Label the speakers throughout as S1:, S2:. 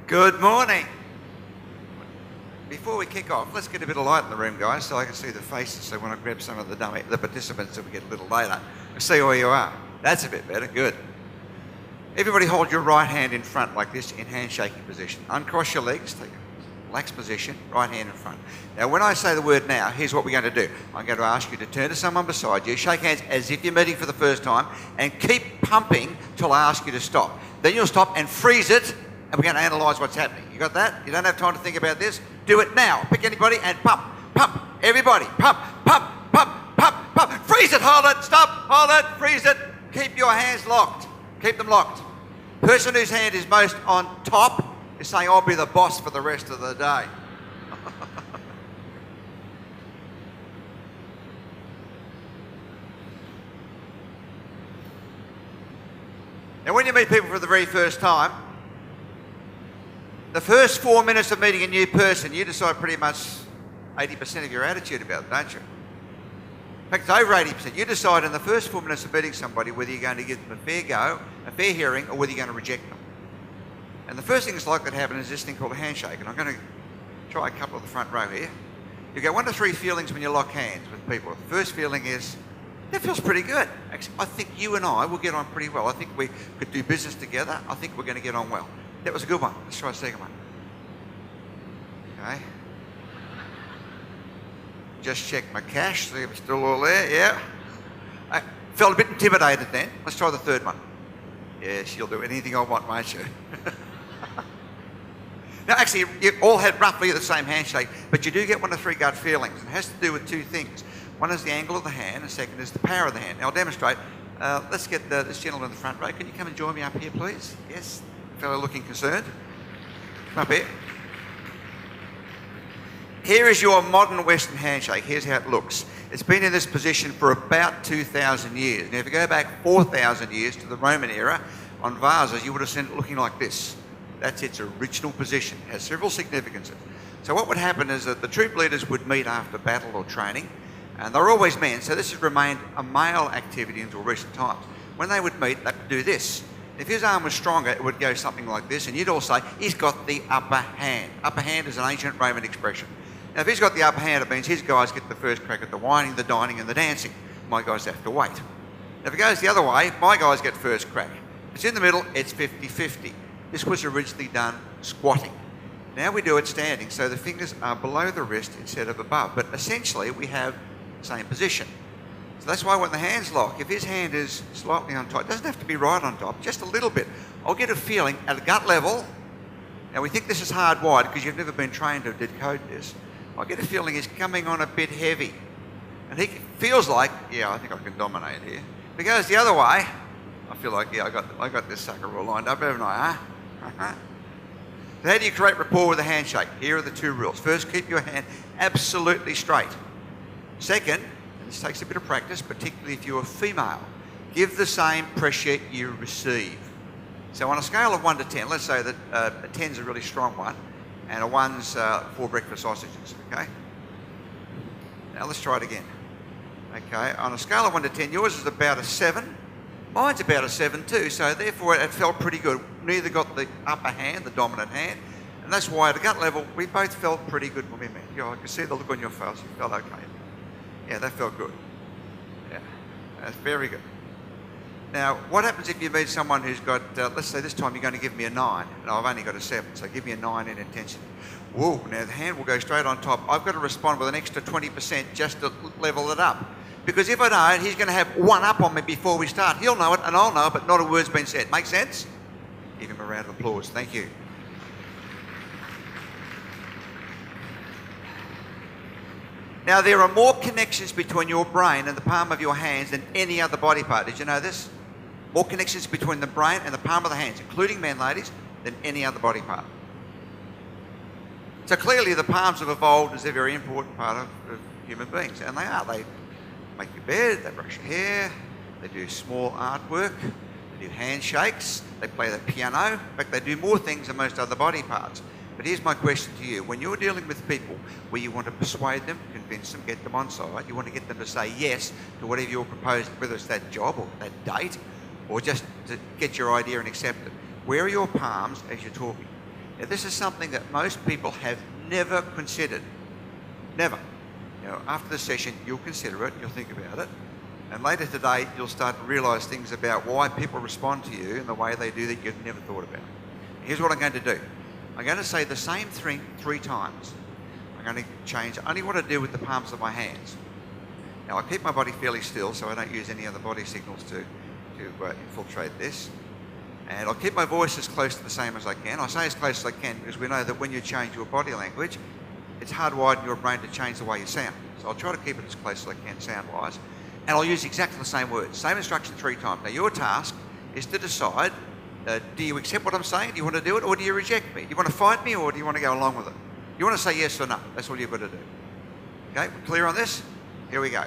S1: Good morning. Before we kick off, let's get a bit of light in the room, guys, so I can see the faces. So when I grab some of the participants that we get a little later, I see where you are. That's a bit better. Good. Everybody hold your right hand in front like this in handshaking position. Uncross your legs, take a relaxed position, right hand in front. Now, when I say the word now, here's what we're going to do. I'm going to ask you to turn to someone beside you, shake hands as if you're meeting for the first time, and keep pumping till I ask you to stop. Then you'll stop and freeze it, and we're going to analyse what's happening. You got that? You don't have time to think about this? Do it now. Pick anybody and pump, pump. Everybody, pump, pump, pump, pump, pump. Freeze it, hold it, stop, hold it, freeze it. Keep your hands locked. Keep them locked. Person whose hand is most on top is saying, I'll be the boss for the rest of the day. Now, when you meet people for the very first time, the first 4 minutes of meeting a new person, you decide pretty much 80% of your attitude about it, don't you? In fact, it's over 80%. You decide in the first 4 minutes of meeting somebody whether you're going to give them a fair go, a fair hearing, or whether you're going to reject them. And the first thing that's likely to happen is this thing called a handshake. And I'm going to try a couple of the front row here. You get 1 to 3 feelings when you lock hands with people. The first feeling is, that feels pretty good. Actually, I think you and I will get on pretty well. I think we could do business together. I think we're going to get on well. That was a good one. Let's try a second one. Okay. Just check my cash, see if it's still all there. Yeah. I felt a bit intimidated then. Let's try the third one. Yes, you'll do anything I want, won't you? Now, actually, you all had roughly the same handshake, but you do get 1 to 3 gut feelings. It has to do with 2 things. One is the angle of the hand, and second is the power of the hand. Now, I'll demonstrate. Let's get this gentleman in the front row. Can you come and join me up here, please? Yes. Fellow looking concerned. Come up here. Here is your modern Western handshake. Here's how it looks. It's been in this position for about 2,000 years. Now, if you go back 4,000 years to the Roman era, on vases, you would have seen it looking like this. That's its original position. It has several significances. So what would happen is that the troop leaders would meet after battle or training, and they're always men, so this has remained a male activity until recent times. When they would meet, they would do this. If his arm was stronger, it would go something like this, and you'd all say, he's got the upper hand. Upper hand is an ancient Roman expression. Now, if he's got the upper hand, it means his guys get the first crack at the whining, the dining, and the dancing. My guys have to wait. Now, if it goes the other way, my guys get first crack. If it's in the middle, it's 50-50. This was originally done squatting. Now we do it standing, so the fingers are below the wrist instead of above. But essentially, we have the same position. So that's why when the hand's locked, if his hand is slightly on top, it doesn't have to be right on top, just a little bit. I'll get a feeling at a gut level. Now we think this is hardwired because you've never been trained to decode this. I get a feeling he's coming on a bit heavy. And he feels like, yeah, I think I can dominate here. If it goes the other way, I feel like, yeah, I got this sucker all lined up, haven't I, huh? So how do you create rapport with a handshake? Here are the 2 rules. First, keep your hand absolutely straight. Second, and this takes a bit of practice, particularly if you're a female, give the same pressure you receive. So on a scale of 1 to 10, let's say that a 10's a really strong one, and a 1's 4 breakfast sausages, okay? Now let's try it again. Okay, on a scale of 1 to 10, yours is about a 7. Mine's about a 7 too, so therefore it felt pretty good. Neither got the upper hand, the dominant hand, and that's why at a gut level, we both felt pretty good when we met. You know, I could see the look on your face, you felt okay. Yeah, that felt good. Yeah, that's very good. Now, what happens if you meet someone who's got, let's say this time you're going to give me a 9, and I've only got a 7, so give me a 9 in intensity. Whoa, now the hand will go straight on top. I've got to respond with an extra 20% just to level it up. Because if I don't, he's going to have 1 up on me before we start. He'll know it, and I'll know it, but not a word's been said. Make sense? Give him a round of applause. Thank you. Now, there are more connections between your brain and the palm of your hands than any other body part. Did you know this? More connections between the brain and the palm of the hands, including men, ladies, than any other body part. So clearly the palms have evolved as a very important part of human beings, and they are. They make your bed, they brush your hair, they do small artwork, they do handshakes, they play the piano. In fact, they do more things than most other body parts. But here's my question to you. When you're dealing with people where you want to persuade them, convince them, get them on side, you want to get them to say yes to whatever you're proposing, whether it's that job or that date, or just to get your idea and accept it, where are your palms as you're talking? Now, this is something that most people have never considered. Never. You know, after the session, you'll consider it, you'll think about it, and later today, you'll start to realise things about why people respond to you in the way they do that you've never thought about. Here's what I'm going to do. I'm going to say the same thing 3 times. I'm going to change only what I do with the palms of my hands. Now, I keep my body fairly still, so I don't use any other body signals to infiltrate this. And I'll keep my voice as close to the same as I can. I say as close as I can because we know that when you change your body language, it's hardwired in your brain to change the way you sound. So I'll try to keep it as close as I can sound-wise. And I'll use exactly the same words, same instruction 3 times. Now, your task is to decide, do you accept what I'm saying? Do you want to do it, or do you reject me? Do you want to fight me, or do you want to go along with it? You want to say yes or no. That's all you've got to do. Okay, we're clear on this? Here we go.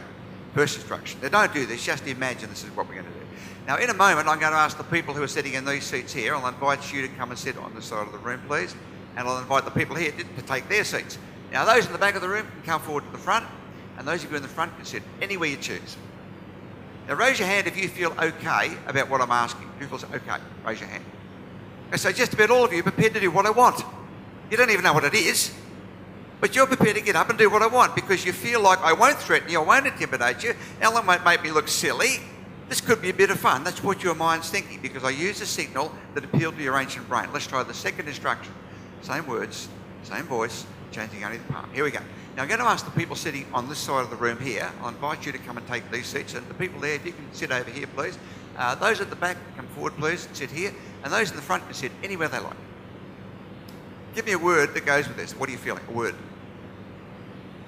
S1: First instruction. Now, don't do this, just imagine this is what we're going to do. Now, in a moment, I'm going to ask the people who are sitting in these seats here, I'll invite you to come and sit on this side of the room, please, and I'll invite the people here to take their seats. Now, those in the back of the room can come forward to the front, and those of you in the front can sit anywhere you choose. Now, raise your hand if you feel okay about what I'm asking. Who feels okay? Raise your hand. Okay, so just about all of you are prepared to do what I want. You don't even know what it is, but you're prepared to get up and do what I want because you feel like I won't threaten you, I won't intimidate you, Allan won't make me look silly. This could be a bit of fun. That's what your mind's thinking because I use a signal that appealed to your ancient brain. Let's try the second instruction. Same words, same voice, changing only the palm. Here we go. Now, I'm going to ask the people sitting on this side of the room here, I'll invite you to come and take these seats, and the people there, if you can sit over here, please. Those at the back, come forward, please, and sit here, and those in the front can sit anywhere they like. Give me a word that goes with this. What are you feeling? A word.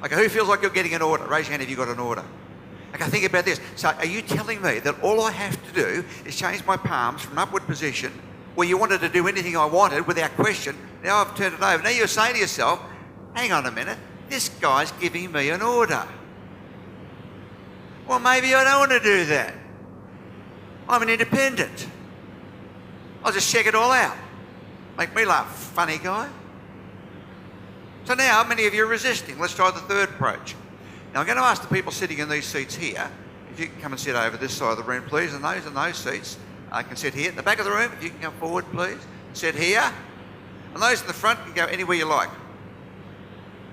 S1: Okay, who feels like you're getting an order? Raise your hand if you've got an order. Okay, think about this. So are you telling me that all I have to do is change my palms from an upward position where you wanted to do anything I wanted without question? Now I've turned it over. Now you're saying to yourself, hang on a minute, this guy's giving me an order. Well, maybe I don't want to do that. I'm an independent. I'll just check it all out. Make me laugh, funny guy. So now many of you are resisting. Let's try the third approach. Now I'm going to ask the people sitting in these seats here, if you can come and sit over this side of the room, please, and those in those seats can sit here. At the back of the room, if you can come forward, please, sit here. And those in the front can go anywhere you like.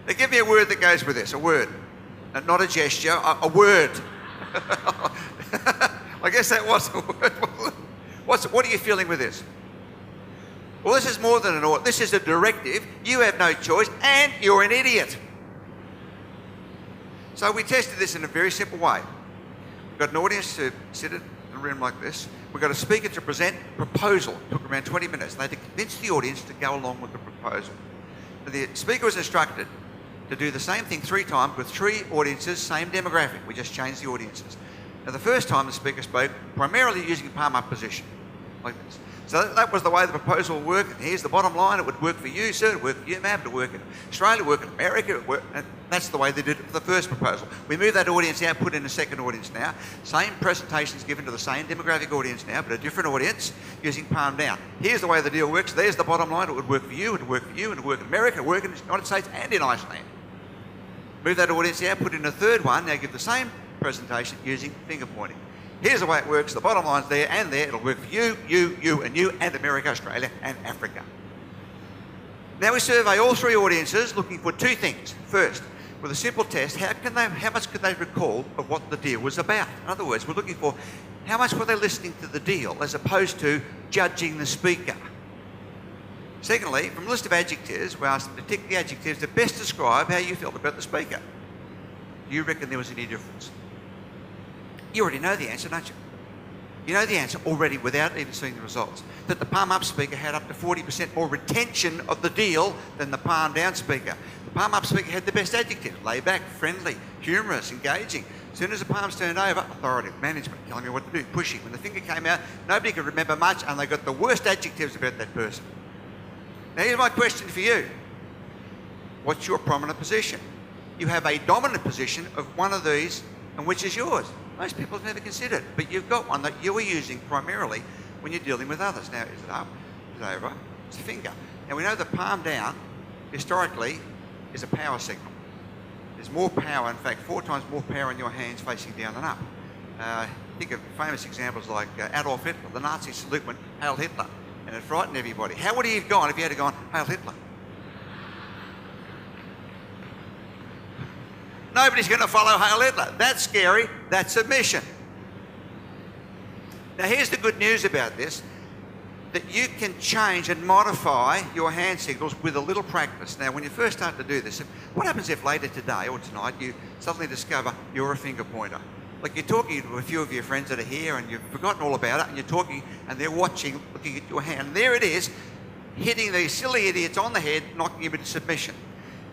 S1: Now give me a word that goes with this, a word. Not a gesture, a word. I guess that was a word. What are you feeling with this? Well, this is more than an order. This is a directive. You have no choice, and you're an idiot. So we tested this in a very simple way. We've got an audience to sit in a room like this. We've got a speaker to present a proposal. It took around 20 minutes. They had to convince the audience to go along with the proposal. But the speaker was instructed to do the same thing 3 times with 3 audiences, same demographic. We just changed the audiences. Now, the first time the speaker spoke, primarily using palm up position, like this. So that was the way the proposal would work. And here's the bottom line. It would work for you, sir. It would work for you, ma'am. It would work in Australia. It would work in America. It would work, and that's the way they did it for the first proposal. We moved that audience out, put in a second audience now. Same presentations given to the same demographic audience now, but a different audience using palm down. Here's the way the deal works. There's the bottom line. It would work for you. It would work for you. It would work in America. It would work in the United States and in Iceland. Move that audience out, put in a third one. Now give the same presentation using finger pointing. Here's the way it works. The bottom line's there and there. It'll work for you, and America, Australia, and Africa. Now we survey all 3 audiences looking for 2 things. First, with a simple test, how much could they recall of what the deal was about? In other words, we're looking for how much were they listening to the deal as opposed to judging the speaker. Secondly, from a list of adjectives, we asked them to tick the adjectives that best describe how you felt about the speaker. Do you reckon there was any difference? You already know the answer, don't you? You know the answer already without even seeing the results. That the palm up speaker had up to 40% more retention of the deal than the palm down speaker. The palm up speaker had the best adjectives: laid back, friendly, humorous, engaging. As soon as the palms turned over, authoritative, management, telling me what to do, pushing. When the finger came out, nobody could remember much, and they got the worst adjectives about that person. Now here's my question for you. What's your prominent position? You have a dominant position of one of these, and which is yours? Most people have never considered, but you've got one that you are using primarily when you're dealing with others. Now, is it up? Is it over? It's a finger. Now, we know the palm down, historically, is a power signal. There's more power, in fact, 4 times more power in your hands facing down than up. Think of famous examples like Adolf Hitler. The Nazis salute when Hail Hitler. And it frightened everybody. How would he have gone if he had gone, Hail Hitler? Nobody's going to follow Hail Hitler. That's scary. That's submission. Now, here's the good news about this, that you can change and modify your hand signals with a little practice. Now, when you first start to do this, what happens if later today or tonight you suddenly discover you're a finger pointer? Like you're talking to a few of your friends that are here and you've forgotten all about it, and you're talking and they're watching, looking at your hand. And there it is, hitting these silly idiots on the head, knocking them into submission.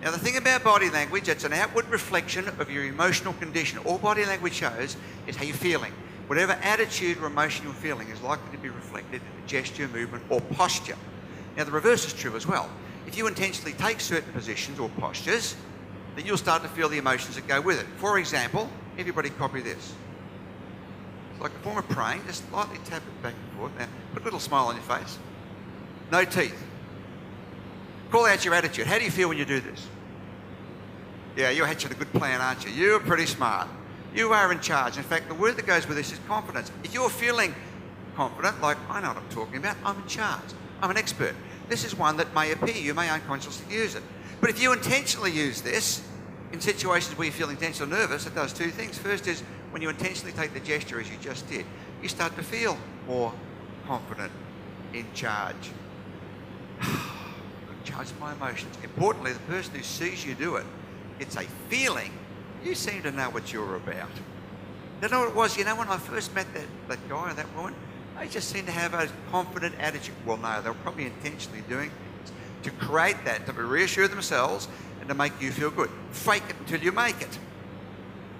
S1: Now, the thing about body language, it's an outward reflection of your emotional condition. All body language shows is how you're feeling. Whatever attitude or emotion you're feeling is likely to be reflected in a gesture, movement, or posture. Now, the reverse is true as well. If you intentionally take certain positions or postures, then you'll start to feel the emotions that go with it. For example, everybody copy this. It's like a form of praying, just lightly tap it back and forth. Now, put a little smile on your face. No teeth. Call out your attitude. How do you feel when you do this? Yeah, you're hatching a good plan, aren't you? You're pretty smart. You are in charge. In fact, the word that goes with this is confidence. If you're feeling confident, like, I know what I'm talking about, I'm in charge, I'm an expert. This is one that may appear, you may unconsciously use it. But if you intentionally use this in situations where you feel intense or nervous, it does two things. First is, when you intentionally take the gesture as you just did, you start to feel more confident, in charge. Charge my emotions. Importantly, the person who sees you do it, it's a feeling. You seem to know what you're about. You know what it was? You know, when I first met that guy or that woman, they just seemed to have a confident attitude. Well, no, they were probably intentionally doing it to create that, to reassure themselves and to make you feel good. Fake it until you make it.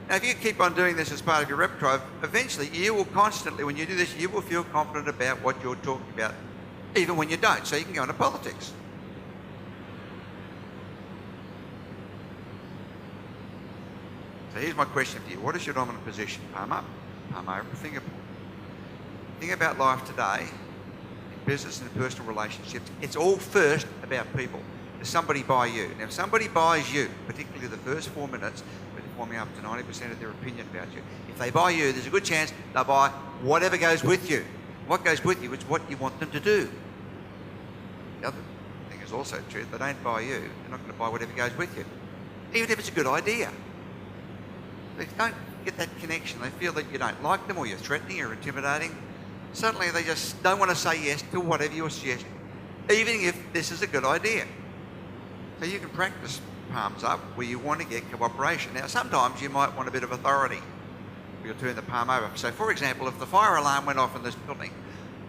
S1: Now, if you keep on doing this as part of your repertoire, eventually you will constantly, when you do this, you will feel confident about what you're talking about, even when you don't. So you can go into politics. So here's my question for you. What is your dominant position? Palm up, palm over, finger point. Think about life today, in business and personal relationships. It's all first about people. Does somebody buy you? Now, if somebody buys you, particularly the first 4 minutes, they're forming up to 90% of their opinion about you. If they buy you, there's a good chance they'll buy whatever goes with you. What goes with you is what you want them to do. The other thing is also true. If they don't buy you, they're not going to buy whatever goes with you, even if it's a good idea. They don't get that connection. They feel that you don't like them, or you're threatening or intimidating. Suddenly they just don't want to say yes to whatever you're suggesting, even if this is a good idea. So you can practice palms up where you want to get cooperation. Now, sometimes you might want a bit of authority. You'll turn the palm over. So, for example, if the fire alarm went off in this building,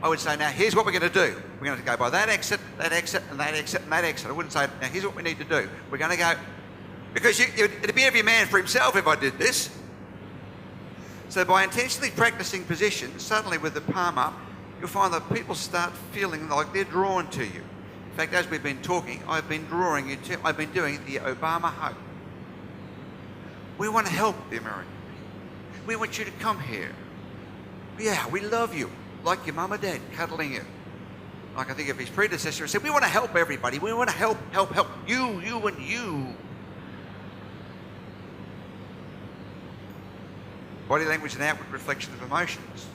S1: I would say, now, here's what we're going to do. We're going to go by that exit, and that exit, and that exit. I wouldn't say, now, here's what we need to do. We're going to go... Because it'd be every man for himself if I did this. So by intentionally practicing positions, suddenly with the palm up, you'll find that people start feeling like they're drawn to you. In fact, as we've been talking, I've been drawing you to, I've been doing the Obama hug. We want to help the American people. We want you to come here. Yeah, we love you, like your mum or dad cuddling you. Like I think of his predecessor, he said, we want to help everybody. We want to help you, and you. Body language is an outward reflection of emotions.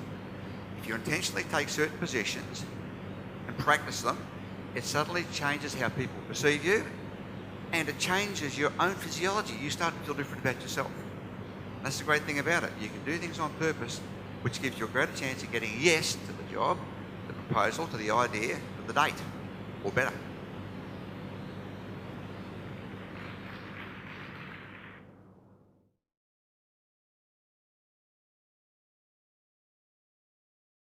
S1: If you intentionally take certain positions and practice them, it suddenly changes how people perceive you, and it changes your own physiology. You start to feel different about yourself. And that's the great thing about it. You can do things on purpose, which gives you a greater chance of getting a yes to the job, the proposal, to the idea, to the date, or better.